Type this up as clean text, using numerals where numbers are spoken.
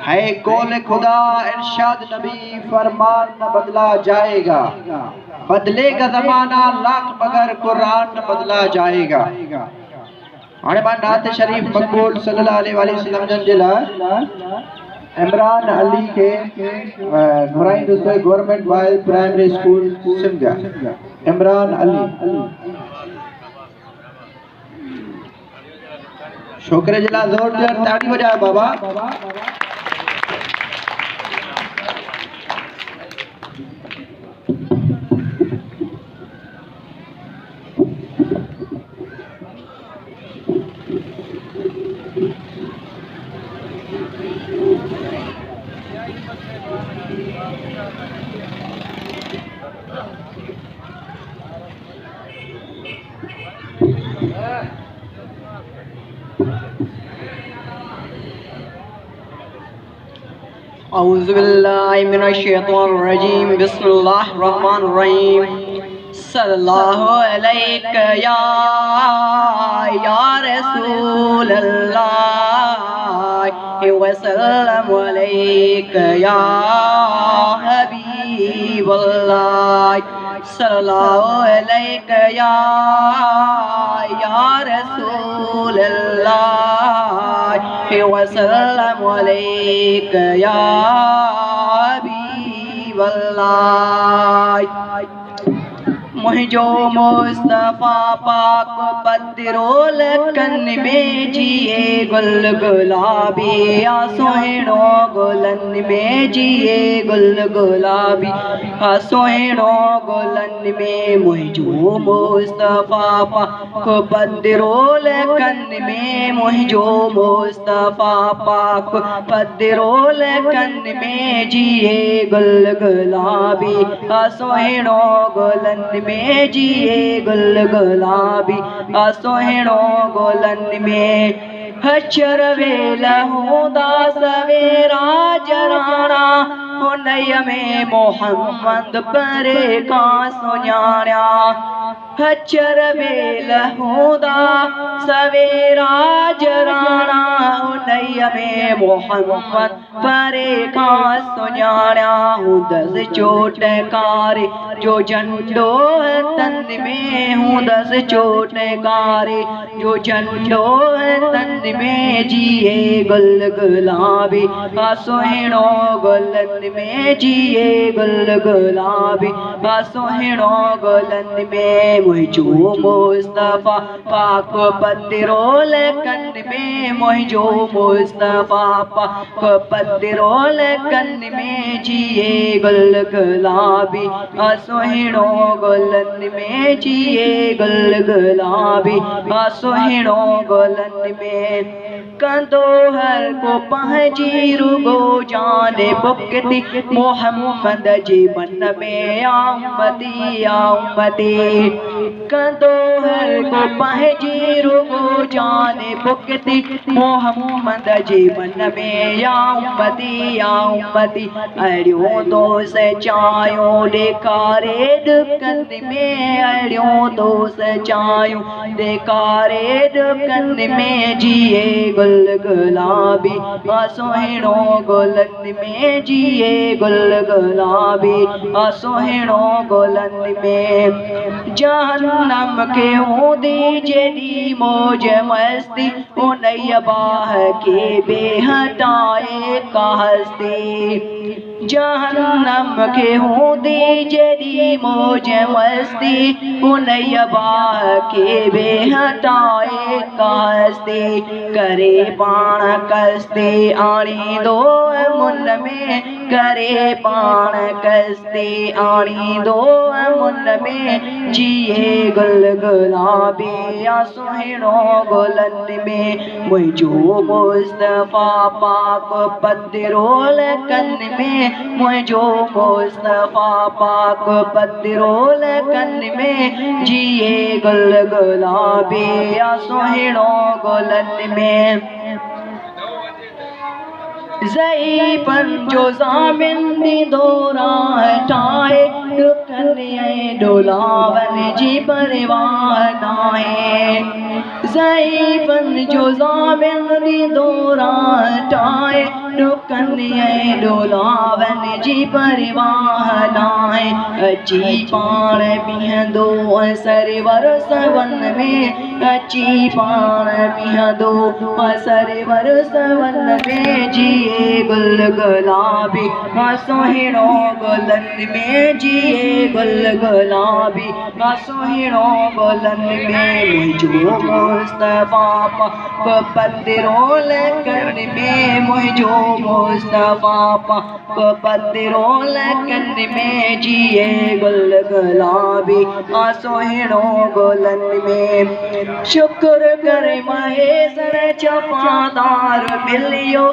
है कौल खुदा इरशाद नबी फरमान न बदला जाएगा, बदलेगा जमाना लाख मगर कुरान न बदला जाएगा। हाणे मां नात शरीफ मक़बूल सल्लल्लाहु अलैहि वसल्लम जन जे लाइ इमरान अली के घुराईंदुसि government boys primary school Sindhia. Imran Ali छोकरे जे लाइ ज़ोरदार ताड़ी वॼायो बाबा। औज़ु बिल्लाहि मिनश शैतानिर रजीम बिस्मिल्लाहिर रहमानिर रहीम। सल्लल्लाहु अलैका या रसूल अल्लाह व सल्लम अलैका या हबीब अल्लाह। सल्लल्लाहु अलैका या रसूल अल्लाह व सल्लम अलैका या हबीब अल्लाह। मुझो मुस्तफ़ा पाक पदरोल कन में जिए गुल गुलाबी आ सोहणो गुलन में जिए गुल गुलाबी आ सोहणो गुलन में। मुझो मुस्तफ़ा पाक पदरोल कन में, मुझो मुस्तफ़ा पाक पदरोल कन में जिए गुल गुलाबी आ सोहणो गुलन में जिए गुल गुलाबी आ सोहणो गुलन में। हशर वेल हूंदा सवेरा जराना हुनय में मोहम्मद परे का सुञाणिया। हशर वेल हूंदा सवेरा जराना हुनय में मोहम्मद परे का सुञाणिया। हुंदसि चोटकारे जो झंडो तन में, हुंदसि चोटकारे जो झंडो तन में जिए गुल गुलाबी आ सोहणो गुलन में जिए गुल गुलाबी आ सोहणो गुलन में। मुझो मुस्तफ़ा पाक पदरोल कन में, मुझो मुस्तफ़ा पाक पदरोल कन में जिए गुल गुलाबी आ सोहणो गुलन में जिए गुल गुलाबी आ सोहणो गुलन में। कंदो हर को पंहिंजी रुगो जाने बुकती मोहम्मद जी मन में आमदी आमदी। कंदो हर को पंहिंजी रुगो जाने बुकती मोहम्मद जी मन में आमदी आमदी। अड़ियों दोस्त चायो ॾेखारे दुकन में, अड़ियों दोस्त चायो ॾेखारे दुकन में जिए गुल गुलाबी आ सोहणो गुलन में जिए गुल गुलाबी आ सोहणो गुलन में। जहन्नम के हूंदी जेॾी मौज मस्ती उनय बाह के बेहटाए का हस्ती। जहन्नम के हूंदी जेॾी मौज मस्ती उनय बाह के बेहटाए का हस्ती। करे पाण कस्ती आणींदो मुन में, करे पाण कस्ती आणींदो मुन में जिए गुल गुलाबी आ सोहणो गुलन में। मुझो मुस्तफ़ा पाक पदरोल कन में, मुझो मुस्तफ़ा पाक पदरोल कन में जिए गुल गुलाबी आ सोहणो गुलन में। ज़ईफ़न जो ज़ामिन दौरा ठाहे डुकन डोलावन जी परवाह नाहे। ज़ईफ़न जो ज़ामिन दौरा ठाहे रुकनिए डोलावन जी परवाह नाहे अची पाण बीहंदो सरवर सवन में अची पाण बीहंदो सरवर सवन में जिए गुल गुलाबी सोहिणो गुलन में जिए गुल गुलाबी सोहिणो गुलन में मुझो मुस्तफा पाक पदरो लगन में मुझो मुस्तफा पाक पदरो लगन में जिए गुल गुलाबी सोहिणो गुलन में शुक्र करे महेश चपादार मिलियो